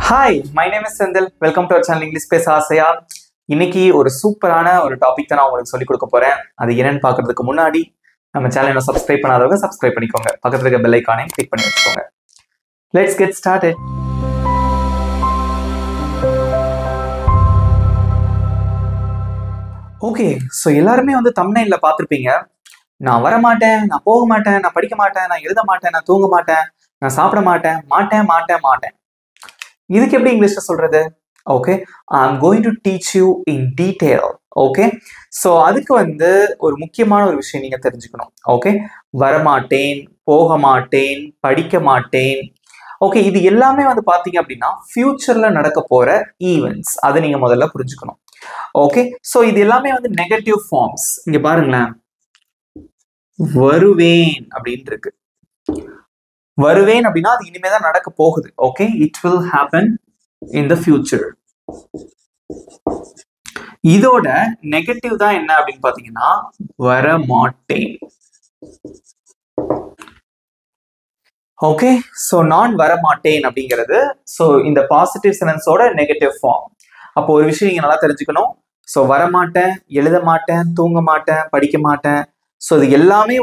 Hi, my name is Sendil. Welcome to our channel English Space Asaya. இன்னைக்கு ஒரு சூப்பரான ஒரு டாபிக் தான் நான் உங்களுக்கு சொல்லி கொடுக்க போறேன். அது என்னன்னு பார்க்கிறதுக்கு முன்னாடி நம்ம சேனலை சப்ஸ்கிரைப் பண்ணாதவங்க சப்ஸ்கிரைப் பண்ணிக்கோங்க. பக்கத்துல இருக்க பெல் ஐகானை கிளிக் பண்ணி வச்சுக்கோங்க. Let's get started. Okay, so எல்லாருமே தம்ப்நெயில்ல பார்த்துருப்பீங்க. நான் வர மாட்டேன், நான் போக மாட்டேன், நான் படிக்க மாட்டேன், நான் எழுத மாட்டேன், நான் தூங்க மாட்டேன், நான் சாப்பிட மாட்டேன், மாட்டேன் மாட்டேன் மாட்டேன். இதுக்கு எப்படி இங்கிலீஷ்ல சொல்றது? Okay, I'm going to teach you in detail. Okay, so அதுக்கு ஒரு முக்கியமான ஒரு விஷயம் நீங்க தெரிஞ்சுக்கணும். ஓகே, வரமாட்டேன், போக மாட்டேன், படிக்க மாட்டேன். ஓகே, இது எல்லாமே பாத்தீங்க அப்படின்னா ஃபியூச்சர்ல நடக்க போற ஈவெண்ட்ஸ். அதை நீங்க முதல்ல புரிஞ்சுக்கணும். ஓகே, ஸோ இது எல்லாமே நெகட்டிவ் ஃபார்ம்ஸ். இங்க பாருங்களேன், வருவேன் அப்படின்னு இருக்கு. வருவேன் அப்படின்னா அது இனிமேதான் நடக்க போகுது. Okay, it will happen in the future. இதோட நெகட்டிவ் தான் என்ன அப்படின்னு பாத்தீங்கன்னா வர மாட்டேன். ஓகே, ஸோ நான் வர மாட்டேன் அப்படிங்கிறது ஸோ இந்த பாசிட்டிவ் சென்டென்ஸோட நெகட்டிவ் ஃபார்ம். அப்போ ஒரு விஷயம் நீங்க நல்லா தெரிஞ்சுக்கணும். ஸோ வரமாட்டேன், எழுத மாட்டேன், தூங்க மாட்டேன், படிக்க மாட்டேன். ஸோ இது எல்லாமே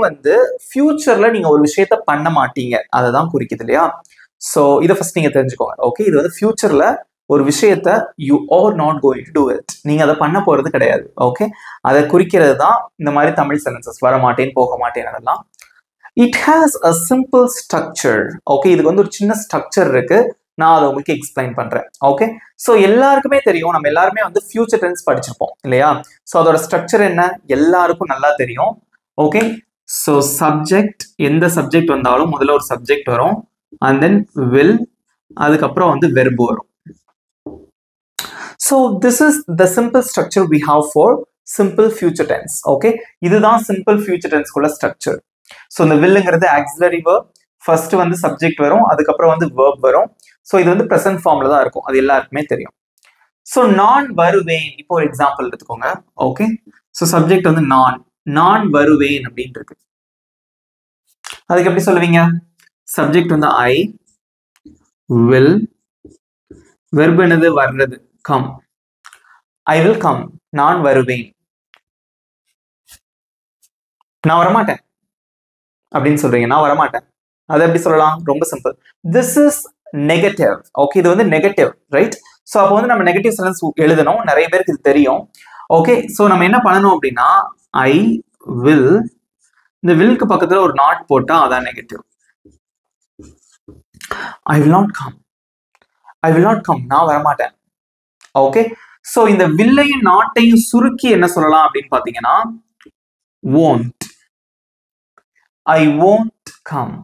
ஃபியூச்சர்ல நீங்க ஒரு விஷயத்த பண்ண மாட்டீங்க, அதை தான் குறிக்குது இல்லையா? ஸோ இதை ஃபர்ஸ்ட் நீங்க தெரிஞ்சுக்கோங்க. ஓகே, இது ஃபியூச்சர்ல ஒரு விஷயத்த you are not going to do it, நீங்க அதை பண்ண போறது கிடையாது. ஓகே, அதை குறிக்கிறது தான் இந்த மாதிரி தமிழ் சென்டென்சஸ், வர மாட்டேன், போக மாட்டேன். அதெல்லாம் it has a simple structure. Okay, இதுக்கு ஒரு சின்ன ஸ்ட்ரக்சர் இருக்கு. நான் அதை உங்களுக்கு எக்ஸ்பிளைன் பண்றேன். ஓகே, ஸோ எல்லாருக்குமே தெரியும், நம்ம எல்லாருமே ஃபியூச்சர் டென்ஸ் படிச்சிருப்போம் இல்லையா? ஸோ அதோட ஸ்ட்ரக்சர் என்ன எல்லாருக்கும் நல்லா தெரியும். ஓகே, ஸோ சப்ஜெக்ட், எந்த சப்ஜெக்ட் வந்தாலும் முதல்ல ஒரு சப்ஜெக்ட் வரும், அண்ட் தென் வில், அதுக்கப்புறம் வெர்பு வரும். So this is the simple structure we have for simple future tense. Okay, இதுதான் சிம்பிள் ஃபியூச்சர் டென்ஸ்குள்ள ஸ்ட்ரக்சர். ஸோ இந்த வில்லுங்கிறது ஆக்சிலரி வேர்ப், ஃபர்ஸ்ட் சப்ஜெக்ட் வரும், அதுக்கப்புறம் வேர்ப் வரும். ஸோ இது ப்ரெசன்ட் ஃபார்ம்ல தான் இருக்கும், அது எல்லாருக்குமே தெரியும். ஸோ நான் வருவேன், இப்போ ஒரு எக்ஸாம்பிள் எடுத்துக்கோங்க. ஓகே, ஸோ சப்ஜெக்ட் நான் வருவேன் அப்படின்னு இருக்கு. அதுக்கு எப்படி சொல்லுவீங்க? சப்ஜெக்ட் ஐ வில், வெர்ப் என்னது? வர்றது, கம். ஐ வில் கம், நான் வருவேன். நான் வரமாட்டேன் அப்படின்னு சொல்றீங்க, நான் வரமாட்டேன். அதை எப்படி சொல்லலாம்? ரொம்ப simple. This is negative. Okay, இது நெகட்டிவ், ரைட்? ஸோ அப்போ நம்ம நெகட்டிவ் சென்டென்ஸ் எழுதணும். நிறைய பேருக்கு இது தெரியும். ஓகே, ஸோ நம்ம என்ன பண்ணணும் அப்படின்னா ஐ வில், இந்த வில்க்கு பக்கத்துல ஒரு நாட் போட்டா அதான் negative. I will not come, I will not come, நான் வரமாட்டேன். ஓகே, ஸோ இந்த வில்லையும் நாட்டையும் சுருக்கி என்ன சொல்லலாம் அப்படின்னு பாத்தீங்கன்னா won't, I won't come.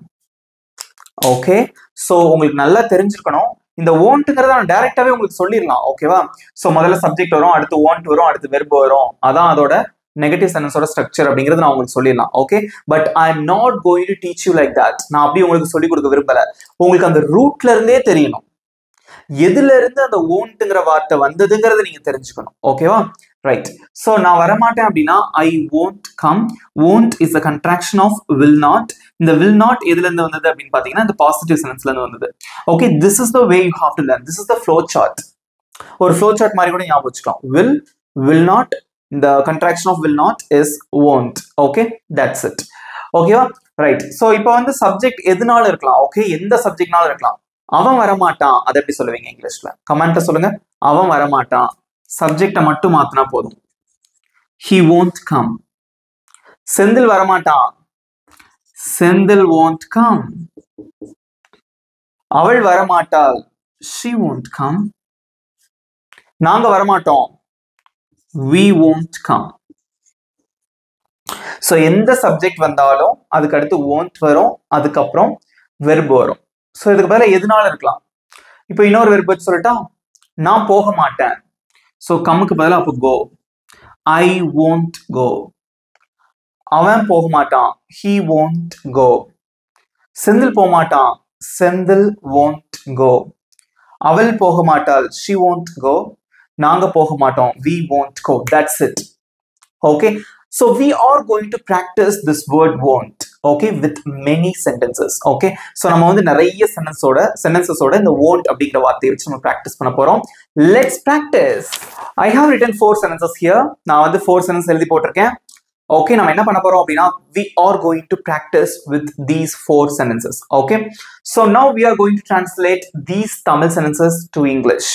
Okay, so உங்களுக்கு நல்லா தெரிஞ்சிருக்கணும். இந்த won'tங்கிறத நான் டைரக்டாவே உங்களுக்கு சொல்லிடலாம். ஓகேவா? ஸோ முதல்ல சப்ஜெக்ட் வரும், அடுத்து won't வரும், அடுத்து வெர்ப் வரும். அதான் அதோட நெகட்டிவ் சென்டென்ஸோட ஸ்ட்ரக்சர் அப்படிங்கிறது நான் உங்களுக்கு சொல்லிடலாம். Okay, but I am not going to teach you like that. நான் அப்படி உங்களுக்கு சொல்லிக் கொடுக்க விரும்பல. உங்களுக்கு அந்த ரூட்ல இருந்தே தெரியணும், எதுல இருந்து அந்த won'tங்கிற வார்த்தை வந்ததுங்கிறத நீங்க தெரிஞ்சுக்கணும். ஓகேவா? ரைட். ஸோ நான் வரமாட்டேன் அப்படின்னா ஐ won't come. won't is a contraction of will not. இந்த will not எதுல இருந்து வந்தது அப்படின்னு பாத்தீங்கன்னா இந்த பாசிட்டிவ் சென்டென்ஸ்ல இருந்து வந்தது. Okay, this is the way you have to learn. This is the flow chart. ஒரு flow chart மாதிரி கூட ஞாபகம் வச்சுக்கலாம். will not, the contraction of will not is won't. Okay, that's it. ஓகேவா? ரைட். ஸோ இப்போ subject எதுனாலும் இருக்கலாம். Okay, எந்த சப்ஜெக்ட்னாலும் இருக்கலாம். அவன் வரமாட்டான், அதை எப்படி சொல்லுவீங்க இங்கிலீஷ்ல? கமெண்ட்ல சொல்லுங்க. அவன் வரமாட்டான், சப்ஜெக்டை மட்டும் மாத்தினா போதும். he won't come. செந்தில் வரமாட்டான், செந்தில் won't come. அவள் வரமாட்டாள், she won't come. நாங்க வரமாட்டோம், we won't come. சோ எந்த சப்ஜெக்ட் வந்தாலும் அதுக்கு அடுத்து won't வரும், அதுக்கப்புறம் வெர்ப் வரும். சோ இதுக்கு பதிலா எதுனால இருக்கலாம். இப்போ இன்னொரு வெர்ப் வச்சு சொல்லட்டா, நான் போக மாட்டேன். சோ கம்முக்கு பதிலா அப்போ go. I won't go. அவன் போக மாட்டான், he won't go. செந்தில் போக மாட்டான், செந்தில் won't go. அவள் போக மாட்டாள், she won't go. நாங்க போக மாட்டோம், we won't go. That's it. Okay, so we are going to practice this word won't. Okay, with many sentences. Okay, so நம்ம வந்து நிறைய சென்டென்சஸோட இந்த won't அப்படிங்கிற வார்த்தையை வச்சு நம்ம ப்ராக்டிஸ் பண்ண போறோம். Let's practice. I have written 4 sentences here. நான் வந்து 4 sentences எழுதி போட்டிருக்கேன். ஓகே, நம்ம என்ன பண்ண போறோம் அப்படின்னா we are going to practice with these 4 sentences. Okay, so now we are going to translate these Tamil sentences to English.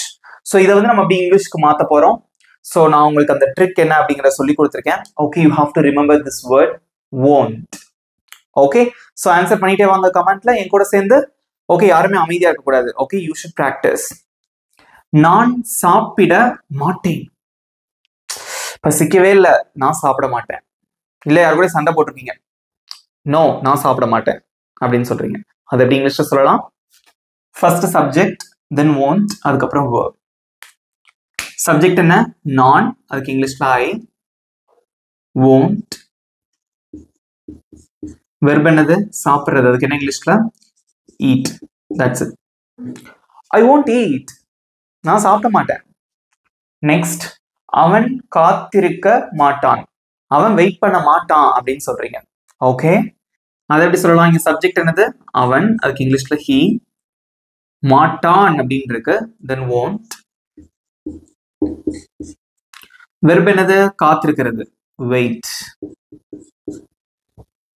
So இதை வந்து நம்ம அப்படி இங்கிலீஷ்க்கு மாத்த போறோம். ஸோ நான் உங்களுக்கு அந்த ட்ரிக் என்ன அப்படிங்கிறத சொல்லி கொடுத்துருக்கேன். Okay, you have to remember this word won't. Okay, so answer பண்ணிட்டே வாங்க கமெண்ட்ல என் கூட சேர்ந்து. ஓகே, யாருமே அமைதியா இருக்கக்கூடாது. Okay, you should practice. நான் சாப்பிட மாட்டேன். பசிக்கவே இல்லை, நான் சாப்பிட மாட்டேன். இல்லை யாரு கூட சண்டை போட்டிருக்கீங்க, நோ நான் சாப்பிட மாட்டேன் அப்படின்னு சொல்றீங்க. அது எப்படி இங்கிலீஷ்ல சொல்லலாம்? ஃபர்ஸ்ட் சப்ஜெக்ட், தென் won't, அதுக்கப்புறம் verb. சப்ஜெக்ட் என்ன? நான், அதுக்கு இங்கிலீஷ்ல ஐ. won't. வெர்ப் என்னது? சாப்பிட்றது, அதுக்கு என்ன இங்கிலீஷ்ல? eat. That's it. I won't eat. நான் சாப்பிட மாட்டேன். நெக்ஸ்ட், அவன் காத்திருக்க மாட்டான். அவன் வெயிட் பண்ண மாட்டான் அப்படின்னு சொல்றீங்க. ஓகே, அதை எப்படி சொல்லலாம்? இங்க சப்ஜெக்ட் என்னது? அவன், அதுக்கு இங்கிலீஷ்ல he. மாட்டான் அப்படின்னு இருக்கு, then won't. வெர்ப் என்னது? காத்திருக்கிறது, wait.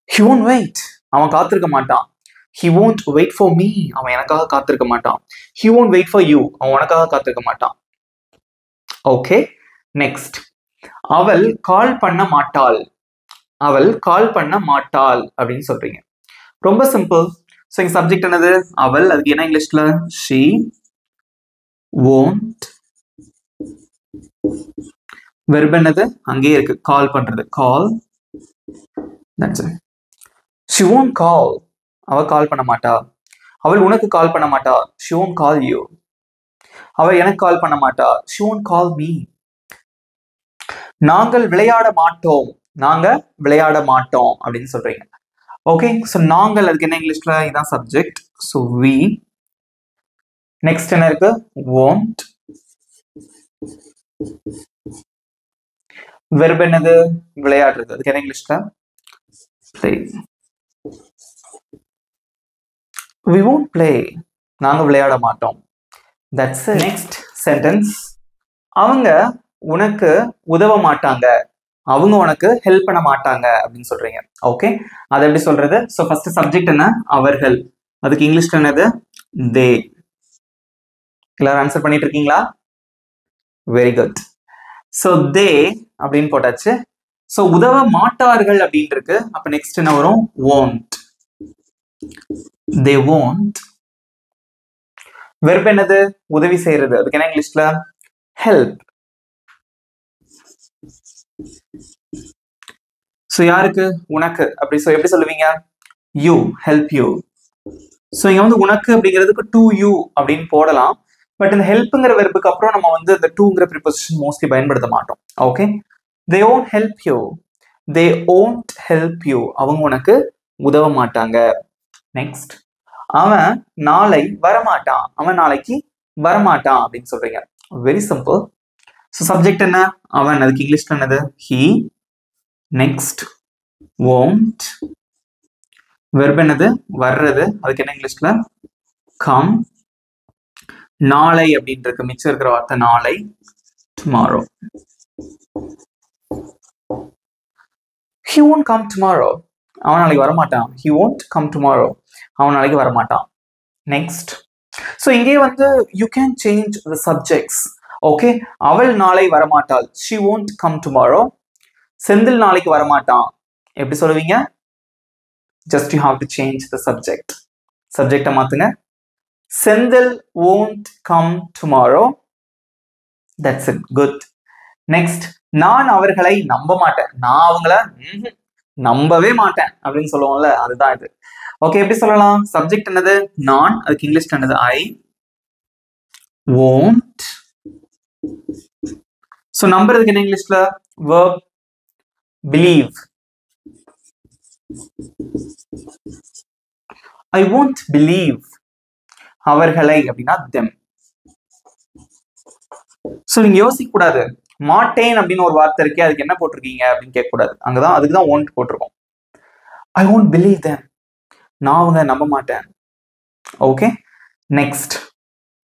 he won't wait. அவன் காத்திருக்க மாட்டான். he won't wait for me. அவன் எனக்காக காத்திருக்க மாட்டான். he won't wait for you. அவன் உனக்காக காத்திருக்க மாட்டான். ஓகே, நெக்ஸ்ட், அவள் கால் பண்ண மாட்டாள். அவள் கால் பண்ண மாட்டாள் அப்படின்னு சொல்றீங்க. ரொம்ப சிம்பிள். ஸோ இங்க சப்ஜெக்ட் என்னது? அவள், அதுக்கு என்ன இங்கிலீஷ்ல? she. won't. வெர்ப் என்னது? அங்கேயே இருக்கு, கால் பண்றது, கால். That's it. she won't call. அவ கால் பண்ண மாட்டா. அவள் உனக்கு கால் பண்ண மாட்டா. she won't call you. அவள் எனக்கு கால் பண்ண மாட்டா. she won't call me. நாங்கள் விளையாட மாட்டோம். நாங்க விளையாட மாட்டோம் அப்படின்னு சொல்றீங்க. ஓகே, ஸோ நாங்கள், அதுக்கு என்ன இங்கிலீஷ்ல? இதான் சப்ஜெக்ட், ஸோ we. நெக்ஸ்ட் என்ன இருக்கு? won't. வெர்ப் என்னது? விளையாடுறது, அதுக்கு என்ன இங்கிலீஷ்ல? play. we won't play. நாங்க விளையாட மாட்டோம். that's it. நெக்ஸ்ட் சென்டென்ஸ், அவங்க உனக்கு உதவ மாட்டாங்க. அவங்க உனக்கு ஹெல்ப் பண்ண மாட்டாங்க அப்படின்னு சொல்றீங்க. ஓகே, அதை எப்படி சொல்றது? ஸோ ஃபர்ஸ்ட் சப்ஜெக்ட் என்ன? அவர்கள், அதுக்கு இங்கிலீஷ்ல என்னது? they. எல்லாரும் ஆன்சர் பண்ணிட்டு இருக்கீங்களா? Very good. ஸோ they அப்படின்னு போட்டாச்சு. ஸோ உதவ மாட்டார்கள் அப்படின்னு இருக்கு. அப்ப நெக்ஸ்ட் என்ன வரும்? won't. they won't. வெர்ப் என்னது? உதவி செய்யறது, அதுக்கு என்ன இங்கிலீஷ்ல? help. ஸோ யாருக்கு? உனக்கு. அப்படி எப்படி சொல்லுவீங்க? you, help you. ஸோ இங்க வந்து உனக்கு அப்படிங்கிறதுக்கு to you அப்படின்னு போடலாம். பட் இந்த ஹெல்ப்ங்கிற வெர்புக்கு அப்புறம் நம்ம வந்து இந்த டூங்கிற ப்ரிபோசிஷன் மோஸ்ட்லி பயன்படுத்த மாட்டோம். Okay, they won't help you. they won't help you. அவங்க உனக்கு உதவ மாட்டாங்க. நெக்ஸ்ட், அவன் நாளை வரமாட்டான். அவன் நாளைக்கு வரமாட்டான் அப்படின்னு சொல்றீங்க. Very simple. ஸோ சப்ஜெக்ட் என்ன? அவன், அதுக்கு இங்கிலீஷ்ல என்னது? he. Next, won't. வெர்ப் என்னது? வர்றது, அதுக்கு என்ன இங்கிலீஷ்ல? come. நாளை அப்படின்றது மிச்சம் இருக்கிற வார்த்தை நாளை, tomorrow. he won't come tomorrow. அவன் நாளைக்கு வரமாட்டான். he won't come tomorrow. அவன் நாளைக்கு வரமாட்டான். நெக்ஸ்ட், ஸோ இங்கே வந்து you can change the subjects. Okay, அவள் நாளை வரமாட்டாள். she won't come tomorrow. Senthil நாளைக்கு வரமாட்டான். எப்படி சொல்லுவீங்க? just you have to change the subject. சப்ஜெக்டை மாத்துங்க. Senthil won't come tomorrow. that's it. good. next, நான் அவர்களை நம்ப மாட்டேன். நான் அவங்கள நம்பவே மாட்டேன் அப்படின்னு சொல்லுவோம்ல, அதுதான் இது. ஓகே, எப்படி சொல்லலாம்? சப்ஜெக்ட் என்னது? நான், அதுக்கு இங்கிலீஷ் என்னது? I. won't. ஸோ நம்புறதுக்கு என்ன இங்கிலீஷ்ல? verb, believe. I won't believe. அவர்களை அப்படின்னா them. ஸோ நீங்க யோசிக்க கூடாது, மாட்டேன் அப்படின்னு ஒரு வார்த்தை இருக்கே, அதுக்கு என்ன போட்டிருக்கீங்க அப்படின்னு கேட்க கூடாது. அதுக்கு தான் won't போட்டிருக்கோம். I won't believe them. நான் அவங்க நம்ப மாட்டேன். ஓகே, நெக்ஸ்ட்,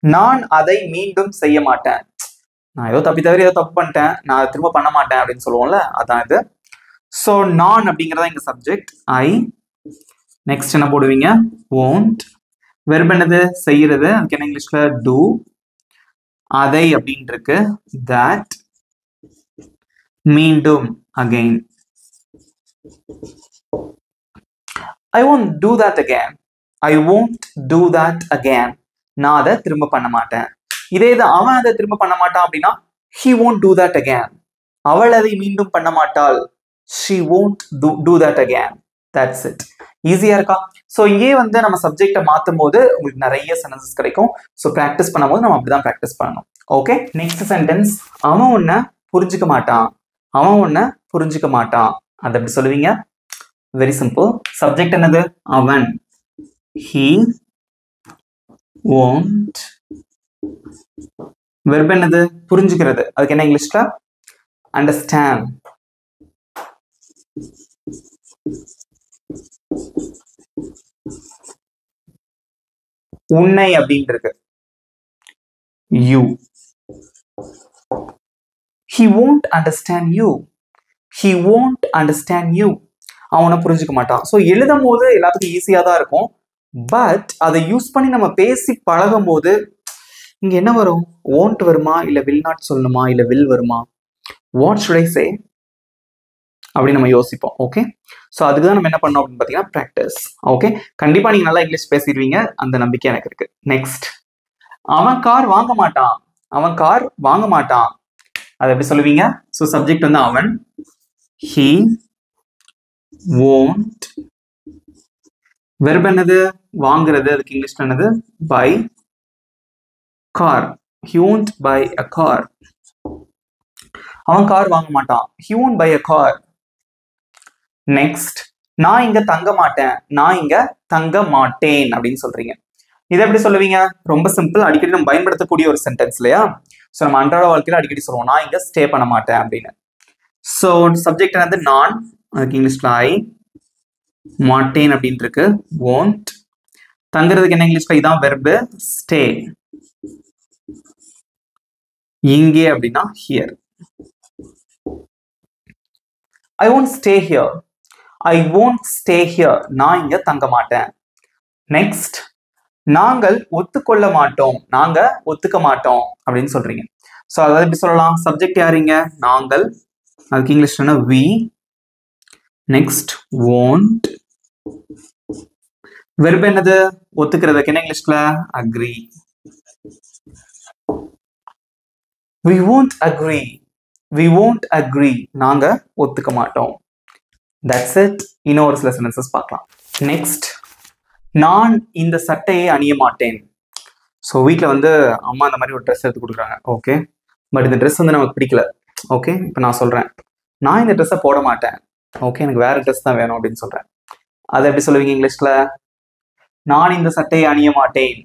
நான் அதை மீண்டும் செய்ய மாட்டேன். நான் ஏதோ தப்பி தவிர ஏதோ தப்பு பண்ணிட்டேன், நான் அதை திரும்ப பண்ண மாட்டேன் அப்படின்னு சொல்லுவோம்ல, அதான் இது. ஸோ நான் அப்படிங்கிறதா இங்க சப்ஜெக்ட் ஐ. நெக்ஸ்ட் என்ன போடுவீங்க? won't. வெர்ப் என்னது? செய்யறது. அதுக்கு என்ன இங்கிலீஷ்ல? do. அதை அப்படின்னு இருக்கு, that. மீண்டும் again. I won't do that again. I won't do that again. நான் அதை திரும்ப பண்ண மாட்டேன். இதே இது அவன் அதை திரும்ப பண்ண மாட்டான் அப்படின்னா he won't do that again. அவள் அதை மீண்டும் பண்ண மாட்டாள். she won't do that again. That's it. ஈஸியா இருக்கா? ஸோ இங்கே வந்து நம்ம சப்ஜெக்டை மாற்றும் போது உங்களுக்கு நிறைய சென்டென்சஸ் கிடைக்கும். ஸோ ப்ராக்டிஸ் பண்ணும்போது நம்ம அப்படிதான் ப்ராக்டிஸ் பண்ணணும். ஓகே, நெக்ஸ்ட் சென்டென்ஸ், அவன் உன்னை புரிஞ்சுக்க மாட்டான். அவன் உன்னை புரிஞ்சுக்க மாட்டான். அதை எப்படி சொல்லுவீங்க? Very simple. சப்ஜெக்ட் என்னது? அவன். he won't. வெர்ப் என்னது? புரிஞ்சுக்கிறது. அதுக்கு என்ன இங்கிலீஷ்ல? understand. உன்னை அப்படின்னு இருக்கு, you. he won't understand you. he won't understand you. அவனை புரிஞ்சுக்க மாட்டான். ஸோ எழுதும் போது எல்லாத்துக்கும் ஈஸியாக தான் இருக்கும். பட் அதை யூஸ் பண்ணி நம்ம பேசி பழகும் போது இங்க என்ன வரும்? won't வருமா, இல்லை will not சொல்லணுமா, இல்லை will வருமா, what should I say அப்படி நம்ம யோசிப்போம். ஓகே, ஸோ அதுக்கு தான் நம்ம என்ன பண்ணோம் அப்படின்னு பார்த்தீங்கன்னா ப்ராக்டிஸ். ஓகே, கண்டிப்பாக நீங்கள் நல்லா இங்கிலீஷ் பேசிடுவீங்க, அந்த நம்பிக்கை எனக்கு இருக்கு. நெக்ஸ்ட், அவன் கார் வாங்க மாட்டான். அவன் கார் வாங்க மாட்டான். அதை எப்படி சொல்லுவீங்க? ஸோ சப்ஜெக்ட் வந்து அவன். he won't. வெர்ப் என்னது? வாங்குறது. அதுக்கு இங்கிலீஷ்ல என்னது? buy. car. he won't buy a car. அவன் கார் வாங்க மாட்டான். he won't buy a car. Next, நான் இங்க தங்க மாட்டேன். நான் இங்க தங்க மாட்டேன் அப்படின்னு சொல்றீங்க. இதை எப்படி சொல்லுவீங்க? ரொம்ப சிம்பிள். அடிக்கடி நம்ம பயன்படுத்தக்கூடிய ஒரு சென்டென்ஸ் இல்லையா? ஸோ நம்ம அன்றாட வாழ்க்கையில அடிக்கடி சொல்லுவோம், நான் இங்க ஸ்டே பண்ண மாட்டேன் அப்படின்னு. ஸோ சப்ஜெக்ட் என்னது? நான். அதுக்கு இங்கிலீஷ்ல ஐ. மாட்டேன் அப்படின்னு இருக்கு, won't. தங்குறதுக்கு என்ன இங்கிலீஷ்ல? இதான் வெர்பு, ஸ்டே. இங்கே அப்படின்னா here. I won't stay here. I won't stay here. நான் இங்க தங்க மாட்டேன். நெக்ஸ்ட், நாங்கள் ஒத்துக்கொள்ள மாட்டோம். நாங்க ஒத்துக்க மாட்டோம் அப்படின்னு சொல்றீங்க. ஸோ அதாவது எப்படி சொல்லலாம்? சப்ஜெக்ட் யாருங்க? நாங்கள். அதுக்கு இங்கிலீஷ் என்ன? we. Next, won't. வெர்ப் என்னது? ஒத்துக்கிறதுக்கு என்ன இங்கிலீஷ்ல? agree. we won't agree. we won't agree. நாங்க ஒத்துக்க மாட்டோம். that's it. இன்னும் ஒரு சில சென்டென்சஸ் பார்க்கலாம். நெக்ஸ்ட், நான் இந்த சட்டையை அணிய மாட்டேன். ஸோ வீட்டில் வந்து அம்மா அந்த மாதிரி ஒரு ட்ரெஸ் எடுத்து கொடுக்குறாங்க. ஓகே, பட் இந்த ட்ரெஸ் வந்து நமக்கு பிடிக்கல. ஓகே, இப்போ நான் சொல்கிறேன், நான் இந்த ட்ரெஸ்ஸை போட மாட்டேன். ஓகே, எனக்கு வேறு ட்ரெஸ் தான் வேணும் அப்படின்னு சொல்கிறேன். அதை எப்படி சொல்லுவீங்க இங்கிலீஷில்? நான் இந்த சட்டையை அணிய மாட்டேன்.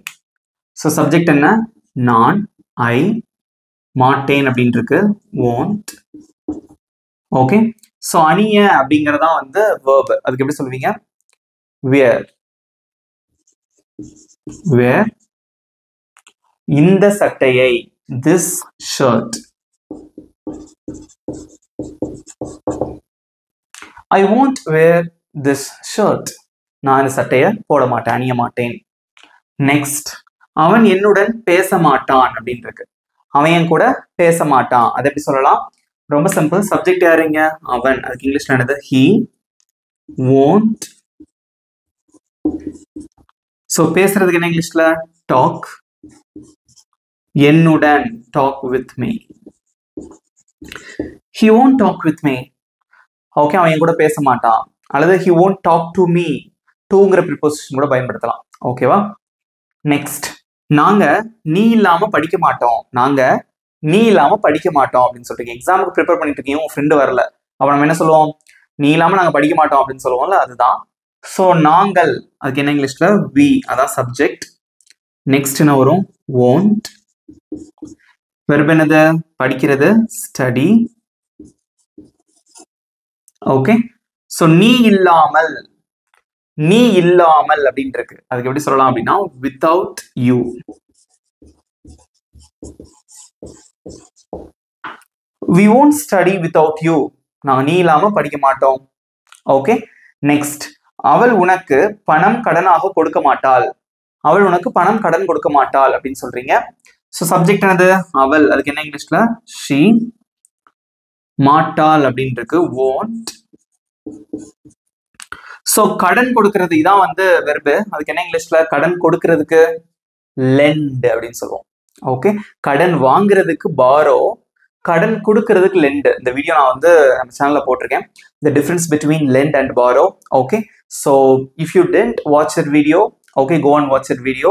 ஸோ சப்ஜெக்ட் என்ன? நான். ஐ. மாட்டேன் அப்படின்னு இருக்கு, won't. ஓகே, ஸோ அணிய அப்படிங்கிறதா வந்து verb. அதுக்கு எப்படி சொல்லுவீங்க? wear. wear. இந்த சட்டையை, this shirt. I won't wear this shirt. நான் இந்த சட்டையை போட மாட்டேன், அணிய மாட்டேன். நெக்ஸ்ட், அவன் என்னுடன் பேச மாட்டான் அப்படின்னு இருக்கு. அவன் என் கூட பேச மாட்டான். அதை எப்படி சொல்லலாம்? ரொம்ப சிம்பிள். சப்ஜெக்ட் யாருங்க? அவன். அதுக்கு இங்கிலீஷ்ல என்னது? he won't. ஸோ பேசுறதுக்கு என்ன இங்கிலீஷ்ல? talk. என்னுடன், talk with me. he won't talk with me. Okay, அவன் என் கூட பேச மாட்டான். அல்லது he won't talk to me. டூங்கிற ப்ரிபோசிஷன் கூட பயன்படுத்தலாம். ஓகேவா? நெக்ஸ்ட், நாங்க நீ இல்லாம படிக்க மாட்டோம். நாங்க நீ இல்லாம படிக்க மாட்டோம் அப்படின்னு சொல்றீங்க. எக்ஸாமுக்கு ப்ரிப்பேர் பண்ணிட்டு இருக்கீங்க, உங்க ஃப்ரெண்டு வரல, அப்ப நம்ம என்ன சொல்லுவோம்? நீ இல்லாம நாங்க படிக்க மாட்டோம் அப்படின்னு சொல்லுவோம்ல, அதுதான். ஸோ நாங்கள், அதுக்கு என்ன இங்கிலீஷ்ல? we. அதான் சப்ஜெக்ட். நெக்ஸ்ட் என்ன வரும்? won't. வெர்ப் என்னது? படிக்கிறது, ஸ்டடி. ஓகே, ஸோ நீ இல்லாமல், நீ இல்லாமல் அப்படின்னு இருக்கு. அதுக்கு எப்படி சொல்லலாம் அப்படின்னா without you. We won't study without you. நாங்க நீ இல்லாம படிக்க மாட்டோம். ஓகே. நெக்ஸ்ட், அவள் உனக்கு பணம் கடனாக கொடுக்க மாட்டாள். அவள் உனக்கு பணம் கடன் கொடுக்க மாட்டாள் அப்படின்னு சொல்றீங்க. ஸோ சப்ஜெக்ட் என்னது? அவள். அதுக்கு என்ன இங்கிலீஷ்ல? she. மாட்டாள் அப்படின்னு இருக்கு, won't. ஸோ கடன் கொடுக்கறது இதான் வந்து வெர்பு. அதுக்கு என்ன இங்கிலீஷ்ல? கடன் கொடுக்கறதுக்கு lend அப்படின்னு சொல்லுவோம். ஓகே. கடன் வாங்குறதுக்கு borrow, கடன் கொடுக்கறதுக்கு lend. இந்த வீடியோ நான் வந்து நம்ம சேனல்ல போட்டிருக்கேன், the difference between lend and borrow. Okay, so if you didn't watch that video, okay, go and watch that video.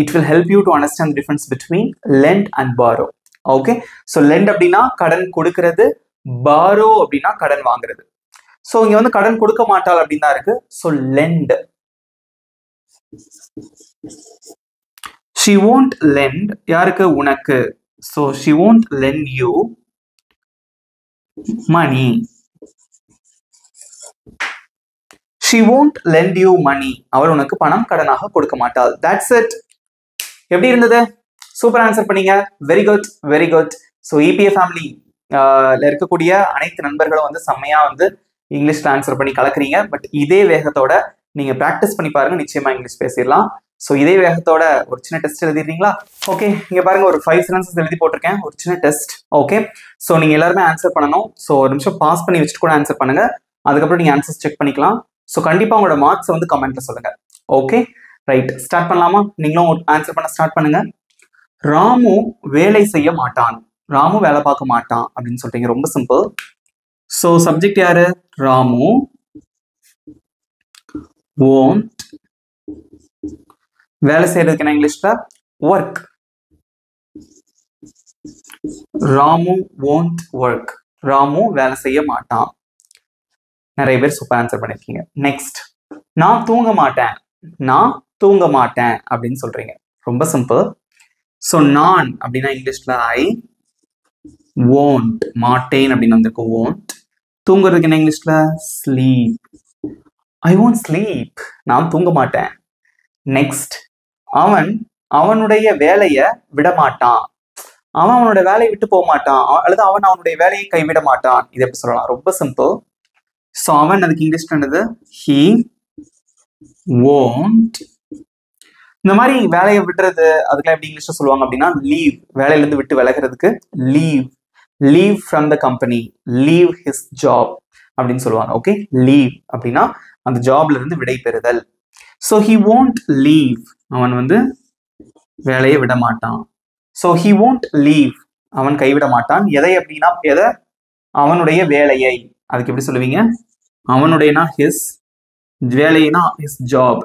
It will help you to understand the difference between lend and borrow. Okay, so lend அப்படின்னா கடன் கொடுக்கிறது, borrow அப்படின்னா கடன் வாங்குறது. So இங்க வந்து கடன் கொடுக்க மாட்டாள் அப்படின்னு தான் இருக்கு. So lend. She won't lend. யாருக்கு? உனக்கு. So she won't lend you money. She won't lend you money. அவள் உனக்கு பணம் கடனாக கொடுக்க மாட்டாள். That's it. எப்படி இருந்தது? சூப்பர் ஆன்சர் பண்ணீங்க. Very good, very good. So EPF family இருக்கக்கூடிய அனைத்து நண்பர்களும் வந்து செம்மையா வந்து இங்கிலீஷ்ல ஆன்சர் பண்ணி கலக்குறீங்க. பட் இதே வேகத்தோட நீங்க பிராக்டிஸ் பண்ணி பாருங்க, நிச்சயமா இங்கிலீஷ் பேசிடலாம். ஸோ இதே வேகத்தோட ஒரு சின்ன டெஸ்ட் எழுதிடுறீங்களா? ஓகே, இங்க பாருங்க, ஒரு 5 சென்டென்சஸ் எழுதி போட்டிருக்கேன், ஒரு சின்ன டெஸ்ட். ஓகே, ஸோ நீங்க எல்லாருமே ஆன்சர் பண்ணணும். ஸோ ஒரு நிமிஷம் பாஸ் பண்ணி வச்சுட்டு கூட ஆன்சர் பண்ணுங்க. அதுக்கப்புறம் நீங்க ஆன்சர்ஸ் செக் பண்ணிக்கலாம். ஸோ கண்டிப்பா உங்களோட மார்க்ஸ் வந்து கமெண்ட்ல சொல்லுங்க. ஓகே, ரைட், ஸ்டார்ட் பண்ணலாமா? நீங்களும் ஆன்சர் பண்ண ஸ்டார்ட் பண்ணுங்க. ராமு வேலை செய்ய மாட்டான். ராமு வேலை பார்க்க மாட்டான் அப்படின்னு சொல்றீங்க. ரொம்ப சிம்பிள். ஸோ சப்ஜெக்ட் யாரு? ராமு. won't. வேலை செய்யறதுக்கு என்ன இங்கிலீஷ்ல? Work. Ramu won't work. Ramu வேலை செய்ய மாட்டான். நிறைய பேர் சூப்பர் ஆன்சர் பண்ணிருக்கீங்க. நெக்ஸ்ட், நான் தூங்க மாட்டேன். நான் தூங்க மாட்டேன் அப்படின்னு சொல்றீங்க. ரொம்ப சிம்பிள். ஸோ நான் அப்படின்னா இங்கிலீஷ்ல ஐ. won't, மாட்டேன் அப்படின்னு வந்திருக்கு, won't. தூங்குறதுக்கு என்ன இங்கிலீஷ்ல? ஸ்லீப். I won't sleep. நான் தூங்க மாட்டேன். நெக்ஸ்ட், அவன் அவனுடைய வேலையை விட மாட்டான். அவன் அவனோட வேலையை விட்டு போக மாட்டான், அல்லது அவன் அவனுடைய வேலையை கைவிட மாட்டான். இது எப்படி சொல்லலாம்? ரொம்ப சிம்பிள். ஸோ அவன் அதுக்கு இங்கிலீஷ் என்னது? he won't. இந்த மாதிரி வேலையை விடுறது அதுக்கெல்லாம் எப்படி இங்கிலீஷ்ல சொல்லுவாங்க அப்படின்னா லீவ். வேலையில இருந்து விட்டு விலகிறதுக்கு leave. Leave from the company, leave his job அப்படின்னு சொல்லுவாங்க. ஓகே, லீவ் அப்படின்னா அந்த ஜாப்ல இருந்து விடை பெறுதல். So he won't leave. அவன் வந்து வேலையை விட மாட்டான். So he won't leave. அவன் கைவிட மாட்டான். எதை அப்படின்னா எதை? அவனுடைய வேலையை. அதுக்கு எப்படி சொல்லுவீங்க? அவனுடையனா his, வேலைனா his job.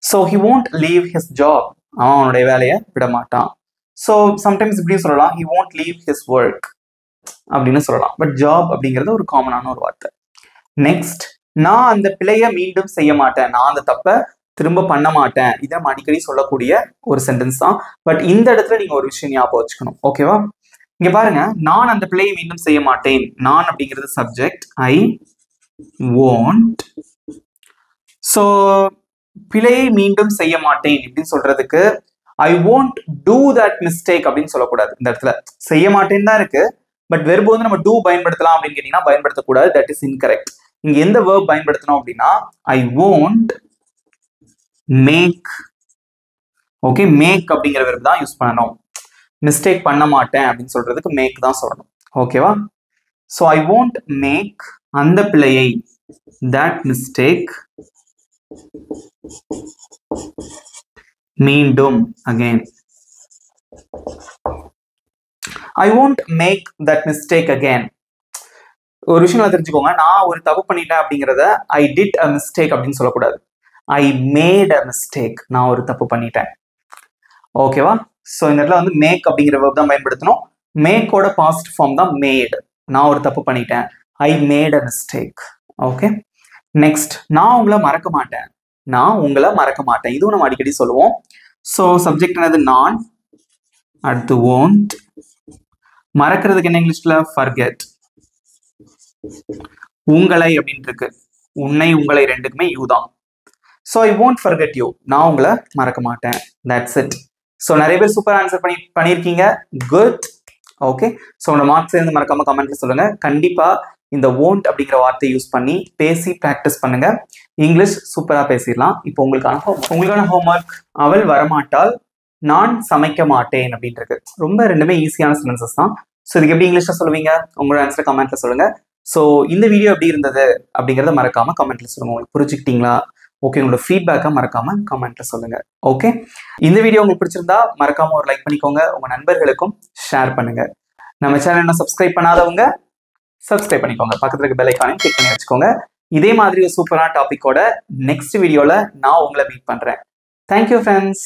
So he won't leave his job. அவனுடைய வேலையை விட மாட்டான். ஸோ சம்டைம்ஸ் இப்படியும் சொல்லலாம், he won't leave his work அப்படின்னு சொல்லலாம். பட் ஜாப் அப்படிங்கிறது ஒரு காமனான ஒரு வார்த்தை. நெக்ஸ்ட், நான் அந்த பிழையை மீண்டும் செய்ய மாட்டேன். நான் அந்த தப்பை திரும்ப பண்ண மாட்டேன். இதை நம்ம அடிக்கடி சொல்லக்கூடிய ஒரு சென்டென்ஸ் தான். பட் இந்த இடத்துல நீங்க ஒரு விஷயம் ஞாபகம் வச்சுக்கணும். ஓகேவா? இங்க பாருங்க, நான் அந்த பிழையை மீண்டும் செய்ய மாட்டேன். நான் அப்படிங்கிறது சப்ஜெக்ட், ஐ won't. ஸோ பிழையை மீண்டும் செய்ய மாட்டேன் அப்படின்னு சொல்றதுக்கு ஐ won't do that mistake அப்படின்னு சொல்லக்கூடாது. இந்த இடத்துல செய்ய மாட்டேன்னு தான் இருக்கு. பட் வெர்பு வந்து நம்ம டூ பயன்படுத்தலாம் அப்படின்னு கேட்டீங்கன்னா பயன்படுத்தக்கூடாது. That is incorrect. இங்க எந்த வேர்ப் பயன்படுத்தணும் அப்படின்னா ஐ won't make. ஓகே, மேக் அப்படிங்கிற வெர்ப் தான் யூஸ் பண்ணணும். மிஸ்டேக் பண்ண மாட்டேன் அப்படின்னு சொல்றதுக்கு மேக் தான் சொல்லணும். ஓகேவா? ஸோ ஐ won't மேக் அந்த பிழையை, that mistake, மீண்டும், again. I won't make that mistake again. ஒரு விஷயம் தெரிஞ்சுக்கோங்க, நான் ஒரு தப்பு பண்ணிட்டேன் அப்படிங்கிறத I did a mistake அப்படின்னு சொல்லக்கூடாது. I made a mistake. நான் ஒரு தப்பு பண்ணிட்டேன். ஓகேவா? ஸோ இந்த இடத்துல வந்து மேக் அப்படிங்கிற verb தான் பயன்படுத்தணும். மேக்கோட பாஸ்ட் ஃபார்ம் தான் மேட். நான் ஒரு தப்பு பண்ணிட்டேன். I made a mistake. Okay, next, நான் உங்களை மறக்க மாட்டேன். நான் உங்களை மறக்க மாட்டேன். இதுவும் நம்ம அடிக்கடி சொல்லுவோம். ஸோ சப்ஜெக்ட் என்னது? நான். அடுத்து won't. மறக்கிறதுக்கு என்ன இங்கிலீஷ்ல? forget. உங்களை அப்படின்னு இருக்கு. உன்னை உங்களை ரெண்டுக்குமே யூ தான். So I won't forget you. நான் உங்களை மறக்க மாட்டேன். That's it. ஸோ நிறைய பேர் சூப்பர் ஆன்சர் பண்ணியிருக்கீங்க. குட். ஓகே. ஸோ உங்களோட மார்க்ஸ் இருந்து மறக்காம கமெண்ட்ல சொல்லுங்க. கண்டிப்பா இந்த won't அப்படிங்கிற வார்த்தையை யூஸ் பண்ணி பேசி ப்ராக்டிஸ் பண்ணுங்க. இங்கிலீஷ் சூப்பரா பேசிடலாம். இப்போ உங்களுக்கான ஹோம்ஒர்க், அவள் வரமாட்டாள், நான் சமைக்க மாட்டேன் அப்படின்னு இருக்கு. ரொம்ப ரெண்டுமே ஈஸியான சென்டென்சஸ் தான். ஸோ இதுக்கு எப்படி இங்கிலீஷ்ல சொல்லுவீங்க? உங்களோட ஆன்சர் கமெண்ட்ல சொல்லுங்க. ஸோ இந்த வீடியோ எப்படி இருந்தது அப்படிங்கிறத மறக்காம கமெண்ட்ல சொல்லுங்க. உங்களுக்கு புரிஞ்சுக்கிட்டீங்களா? ஓகே, உங்களோட ஃபீட்பேக்கை மறக்காம கமெண்ட்ல சொல்லுங்க. ஓகே, இந்த வீடியோ உங்களுக்கு பிடிச்சிருந்தா மறக்காம ஒரு லைக் பண்ணிக்கோங்க. உங்க நண்பர்களுக்கும் ஷேர் பண்ணுங்க. நம்ம சேனல் இன்னும் சப்ஸ்கிரைப் பண்ணாதவங்க சப்ஸ்கிரைப் பண்ணிக்கோங்க. பக்கத்துல இருக்க பெல் ஐகானையும் கிளிக் பண்ணி வச்சுக்கோங்க. இதே மாதிரி ஒரு சூப்பரான டாபிக்கோட நெக்ஸ்ட் வீடியோல நான் உங்களை மீட் பண்றேன். Thank you friends.